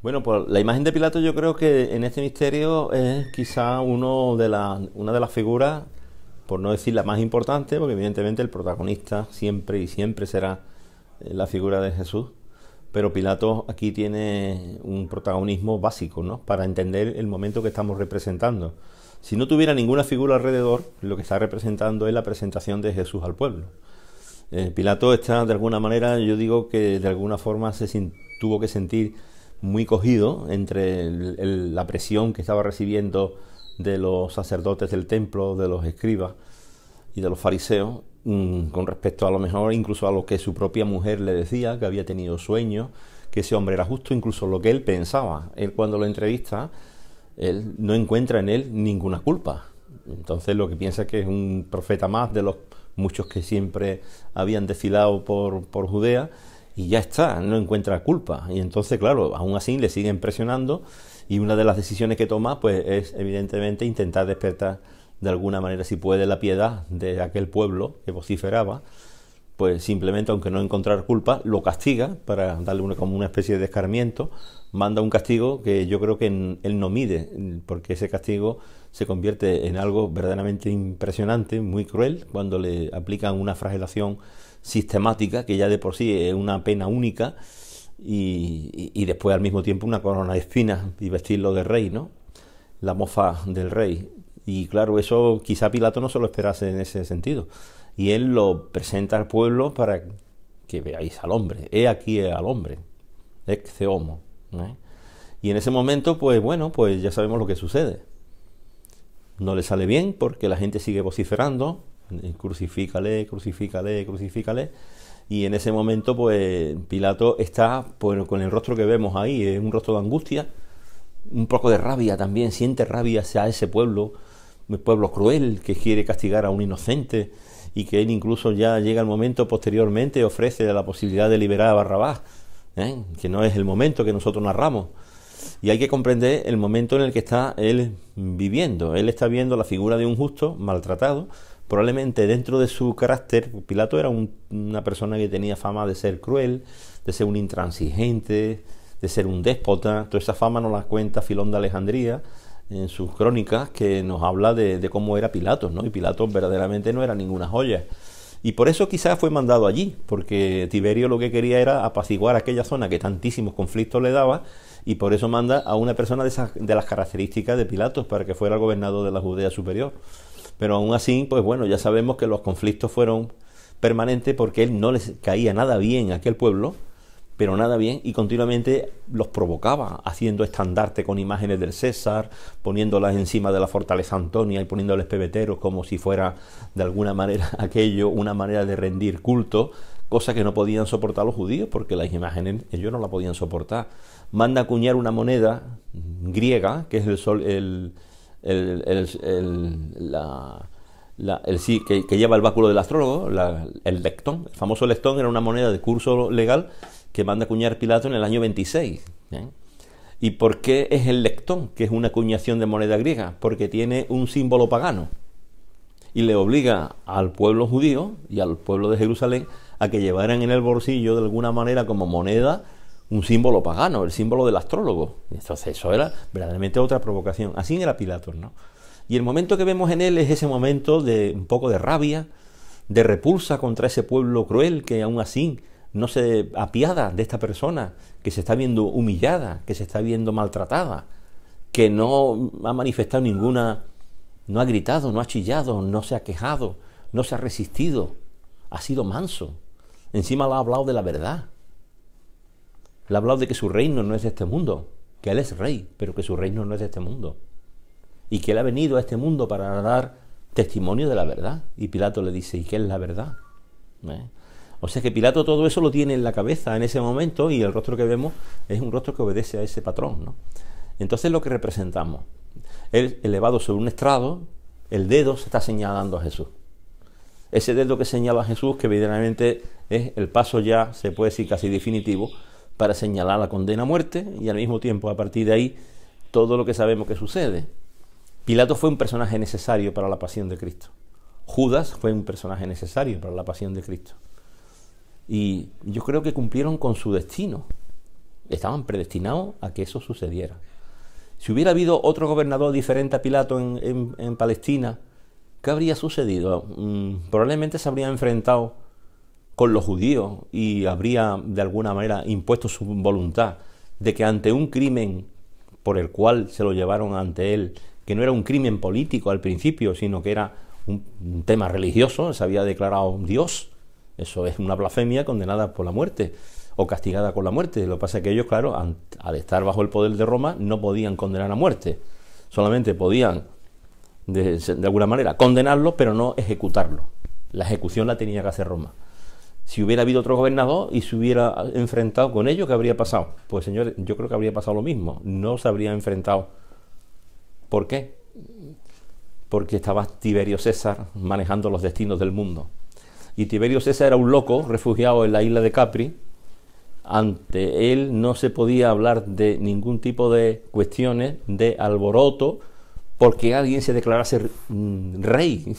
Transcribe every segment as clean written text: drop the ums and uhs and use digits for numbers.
Bueno, pues la imagen de Pilato yo creo que en este misterio es quizá una de las figuras, por no decir la más importante, porque evidentemente el protagonista siempre y siempre será la figura de Jesús, pero Pilato aquí tiene un protagonismo básico, ¿no?, para entender el momento que estamos representando. Si no tuviera ninguna figura alrededor, lo que está representando es la presentación de Jesús al pueblo. Pilato está, de alguna manera, yo digo que de alguna forma tuvo que sentir muy cogido entre la presión que estaba recibiendo de los sacerdotes del templo, de los escribas y de los fariseos, con respecto a lo mejor incluso a lo que su propia mujer le decía, que había tenido sueños, que ese hombre era justo, incluso lo que él pensaba. Él, cuando lo entrevista, él no encuentra en él ninguna culpa. Entonces lo que piensa es que es un profeta más de los muchos que siempre habían desfilado por Judea, y ya está, no encuentra culpa. Y entonces, claro, aún así le siguen presionando, y una de las decisiones que toma pues es evidentemente intentar despertar de alguna manera, si puede, la piedad de aquel pueblo que vociferaba. Pues simplemente, aunque no encontrar culpa, lo castiga para darle como una especie de escarmiento. Manda un castigo que yo creo que él no mide, porque ese castigo se convierte en algo verdaderamente impresionante, muy cruel, cuando le aplican una flagelación sistemática, que ya de por sí es una pena única, y después al mismo tiempo una corona de espinas y vestirlo de rey, ¿no?, la mofa del rey. Y claro, eso quizá Pilato no se lo esperase en ese sentido, y él lo presenta al pueblo para que veáis al hombre, he aquí al hombre, ecce homo, ¿eh? Y en ese momento, pues bueno, pues ya sabemos lo que sucede. No le sale bien porque la gente sigue vociferando, crucifícale, crucifícale, crucifícale, y en ese momento pues Pilato está, pues, con el rostro que vemos ahí, es un rostro de angustia, un poco de rabia también, siente rabia hacia ese pueblo, un pueblo cruel que quiere castigar a un inocente, y que él incluso ya llega el momento posteriormente, ofrece la posibilidad de liberar a Barrabás, que no es el momento que nosotros narramos. Y hay que comprender el momento en el que está él viviendo. Él está viendo la figura de un justo maltratado. Probablemente dentro de su carácter, Pilato era una persona que tenía fama de ser cruel, de ser un intransigente, de ser un déspota. Toda esa fama nos la cuenta Filón de Alejandría en sus crónicas, que nos habla de cómo era Pilato, ¿no? Y Pilato verdaderamente no era ninguna joya. Y por eso quizás fue mandado allí, porque Tiberio lo que quería era apaciguar aquella zona que tantísimos conflictos le daba, y por eso manda a una persona de las características de Pilato para que fuera el gobernador de la Judea superior. Pero aún así, pues bueno, ya sabemos que los conflictos fueron permanentes, porque él no les caía nada bien a aquel pueblo, pero nada bien, y continuamente los provocaba, haciendo estandarte con imágenes del César, poniéndolas encima de la fortaleza Antonia y poniéndoles pebeteros como si fuera de alguna manera aquello una manera de rendir culto, cosa que no podían soportar los judíos, porque las imágenes ellos no la podían soportar. Manda acuñar una moneda griega, que es que lleva el báculo del astrólogo, el lectón. El famoso lectón era una moneda de curso legal que manda acuñar Pilato en el año 26. ¿Y por qué es el lectón, que es una acuñación de moneda griega? Porque tiene un símbolo pagano, y le obliga al pueblo judío y al pueblo de Jerusalén a que llevaran en el bolsillo de alguna manera como moneda un símbolo pagano, el símbolo del astrólogo. Entonces eso era verdaderamente otra provocación. Así era Pilato, ¿no? Y el momento que vemos en él es ese momento de un poco de rabia, de repulsa contra ese pueblo cruel, que aún así no se apiada de esta persona, que se está viendo humillada, que se está viendo maltratada, que no ha manifestado ninguna, no ha gritado, no ha chillado, no se ha quejado, no se ha resistido, ha sido manso. Encima le ha hablado de la verdad. Le ha hablado de que su reino no es de este mundo, que él es rey, pero que su reino no es de este mundo, y que él ha venido a este mundo para dar testimonio de la verdad. Y Pilato le dice, ¿y qué es la verdad? O sea que Pilato todo eso lo tiene en la cabeza en ese momento, y el rostro que vemos es un rostro que obedece a ese patrón, ¿no? Entonces lo que representamos, él elevado sobre un estrado, el dedo se está señalando a Jesús. Ese dedo que señala a Jesús, que evidentemente es el paso ya, se puede decir casi definitivo, para señalar la condena a muerte, y al mismo tiempo a partir de ahí todo lo que sabemos que sucede. Pilato fue un personaje necesario para la pasión de Cristo. Judas fue un personaje necesario para la pasión de Cristo. Y yo creo que cumplieron con su destino. estaban predestinados a que eso sucediera. Si hubiera habido otro gobernador diferente a Pilato en Palestina, ¿qué habría sucedido? Probablemente se habría enfrentado con los judíos y habría de alguna manera impuesto su voluntad de que ante un crimen por el cual se lo llevaron ante él, que no era un crimen político al principio, sino que era un tema religioso, se había declarado un Dios, eso es una blasfemia condenada por la muerte o castigada con la muerte. Lo que pasa es que ellos, claro, al estar bajo el poder de Roma, no podían condenar a muerte, solamente podían de alguna manera condenarlo, pero no ejecutarlo. La ejecución la tenía que hacer Roma. Si hubiera habido otro gobernador y se hubiera enfrentado con ellos, ¿qué habría pasado? Pues señores, yo creo que habría pasado lo mismo, no se habría enfrentado. ¿Por qué? Porque estaba Tiberio César manejando los destinos del mundo. Y Tiberio César era un loco refugiado en la isla de Capri. Ante él no se podía hablar de ningún tipo de cuestiones de alboroto porque alguien se declarase rey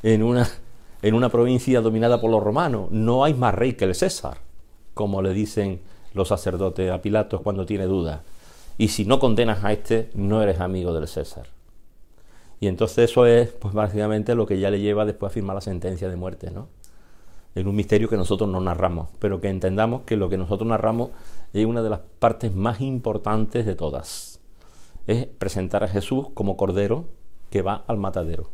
en una provincia dominada por los romanos. No hay más rey que el César, como le dicen los sacerdotes a Pilato cuando tiene dudas. Y si no condenas a este, no eres amigo del César. Y entonces eso es, pues básicamente lo que ya le lleva después a firmar la sentencia de muerte, ¿no? En un misterio que nosotros no narramos, pero que entendamos que lo que nosotros narramos es una de las partes más importantes de todas. Es presentar a Jesús como cordero que va al matadero,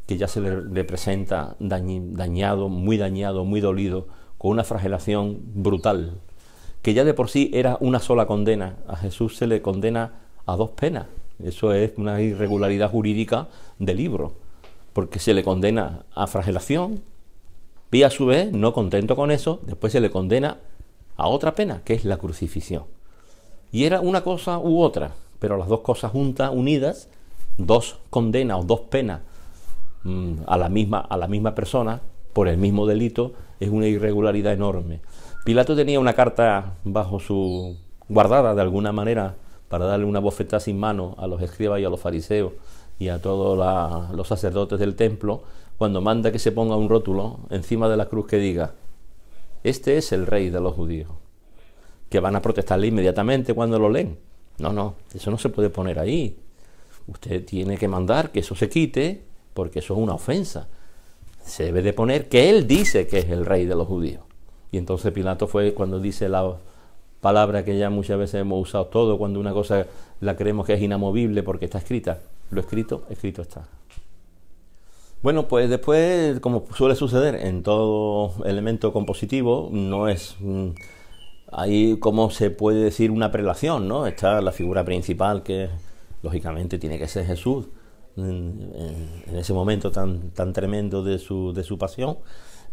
que ya se le presenta dañado, muy dolido, con una flagelación brutal, que ya de por sí era una sola condena. A Jesús se le condena a 2 penas. Eso es una irregularidad jurídica del libro, porque se le condena a flagelación y a su vez, no contento con eso, después se le condena a otra pena, que es la crucifixión. Y era una cosa u otra, pero las dos cosas juntas, unidas, 2 condenas o 2 penas a la misma persona por el mismo delito, es una irregularidad enorme. Pilato tenía una carta bajo su guardada de alguna manera para darle una bofetada sin mano a los escribas y a los fariseos y a todos los sacerdotes del templo, cuando manda que se ponga un rótulo encima de la cruz que diga: este es el rey de los judíos, que van a protestarle inmediatamente cuando lo leen. No, eso no se puede poner ahí. Usted tiene que mandar que eso se quite, porque eso es una ofensa. Se debe de poner que él dice que es el rey de los judíos. Y entonces Pilato fue cuando dice la palabra que ya muchas veces hemos usado todo, cuando una cosa la creemos que es inamovible porque está escrita. Lo escrito, escrito está. Bueno, pues después, como suele suceder en todo elemento compositivo, no es ahí como se puede decir una prelación, ¿no? Está la figura principal, que lógicamente tiene que ser Jesús, en ese momento tan tremendo de su pasión.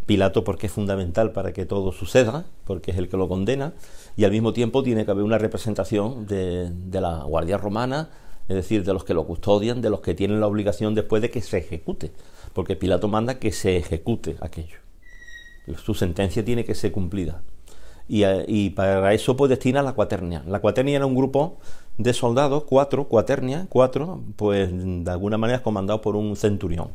Pilato, porque es fundamental para que todo suceda, porque es el que lo condena, y al mismo tiempo tiene que haber una representación de la guardia romana, es decir, de los que lo custodian, de los que tienen la obligación después de que se ejecute, porque Pilato manda que se ejecute aquello. Su sentencia tiene que ser cumplida. Y para eso pues destina la cuaternia. La cuaternia era un grupo de soldados, 4, pues de alguna manera comandados por un centurión,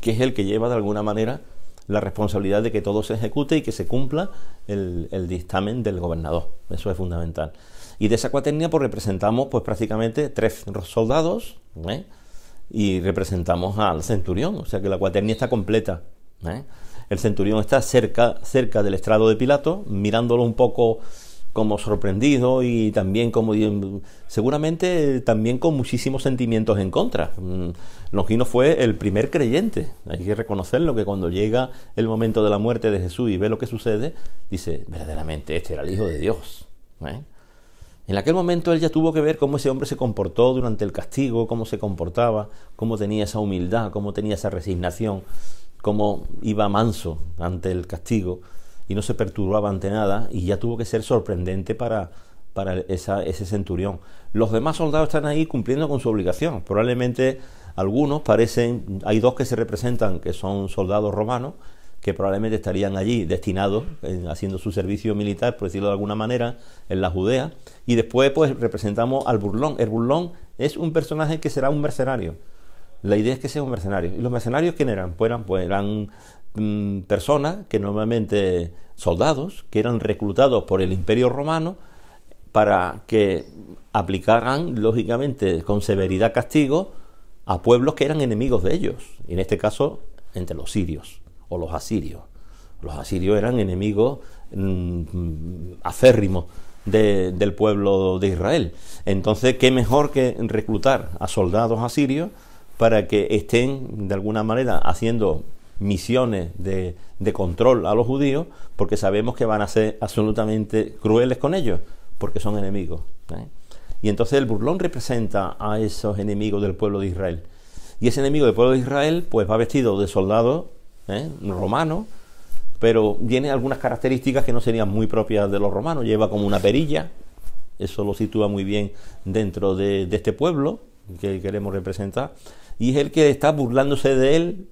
que es el que lleva de alguna manera la responsabilidad de que todo se ejecute y que se cumpla el dictamen del gobernador. Eso es fundamental. Y de esa cuaternia pues representamos pues prácticamente 3 soldados, y representamos al centurión, o sea que la cuaternia está completa. El centurión está cerca del estrado de Pilato, mirándolo un poco como sorprendido y también como seguramente también con muchísimos sentimientos en contra. Longino fue el primer creyente, hay que reconocerlo, que cuando llega el momento de la muerte de Jesús y ve lo que sucede, dice, verdaderamente este era el Hijo de Dios. En aquel momento él ya tuvo que ver cómo ese hombre se comportó durante el castigo, cómo se comportaba, cómo tenía esa humildad, cómo tenía esa resignación, cómo iba manso ante el castigo y no se perturbaba ante nada, y ya tuvo que ser sorprendente para ese centurión. Los demás soldados están ahí cumpliendo con su obligación. Probablemente algunos hay 2 que se representan, que son soldados romanos, que probablemente estarían allí destinados, haciendo su servicio militar, por decirlo de alguna manera, en la Judea. Y después pues representamos al burlón. El burlón es un personaje que será un mercenario. La idea es que sea un mercenario. ¿Y los mercenarios quién eran? Pues eran personas que normalmente, soldados, que eran reclutados por el Imperio Romano para que aplicaran, lógicamente, con severidad castigo a pueblos que eran enemigos de ellos, y en este caso entre los sirios o los asirios. Los asirios eran enemigos acérrimos del pueblo de Israel. Entonces, qué mejor que reclutar a soldados asirios para que estén de alguna manera haciendo misiones de control a los judíos, porque sabemos que van a ser absolutamente crueles con ellos, porque son enemigos, ¿eh? Y entonces el burlón representa a esos enemigos del pueblo de Israel. Y ese enemigo del pueblo de Israel pues va vestido de soldado, romano, pero tiene algunas características que no serían muy propias de los romanos. Lleva como una perilla, eso lo sitúa muy bien dentro de este pueblo que queremos representar, y es el que está burlándose de él,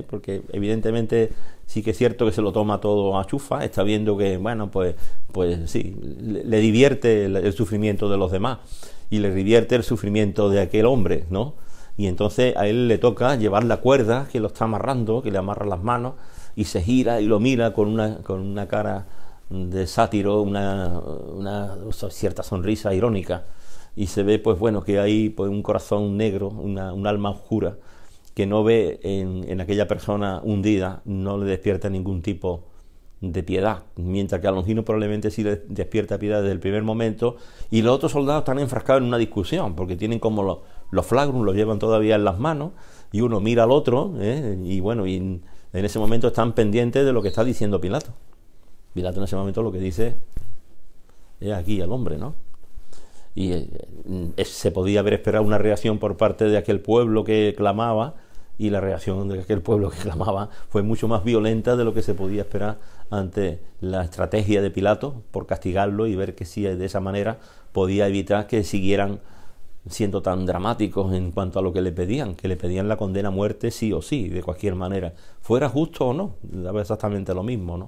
porque evidentemente sí que es cierto que se lo toma todo a chufa, está viendo que, bueno, pues sí, le divierte el sufrimiento de los demás, y le divierte el sufrimiento de aquel hombre, ¿no? Y entonces a él le toca llevar la cuerda que lo está amarrando, que le amarra las manos, y se gira y lo mira con una cara de sátiro, una cierta sonrisa irónica, y se ve pues bueno que hay pues un corazón negro, un alma oscura que no ve en aquella persona hundida, no le despierta ningún tipo de piedad, mientras que a Longino probablemente sí le despierta piedad desde el primer momento, y los otros soldados están enfrascados en una discusión, porque tienen como los flagrum, los llevan todavía en las manos, y uno mira al otro, y bueno, y en ese momento están pendientes de lo que está diciendo Pilato. Pilato en ese momento lo que dice es aquí al hombre, ¿no? Y se podía haber esperado una reacción por parte de aquel pueblo que clamaba, y la reacción de aquel pueblo que clamaba fue mucho más violenta de lo que se podía esperar ante la estrategia de Pilato por castigarlo y ver que si de esa manera podía evitar que siguieran siendo tan dramáticos en cuanto a lo que le pedían la condena a muerte sí o sí, de cualquier manera, fuera justo o no, daba exactamente lo mismo, ¿no?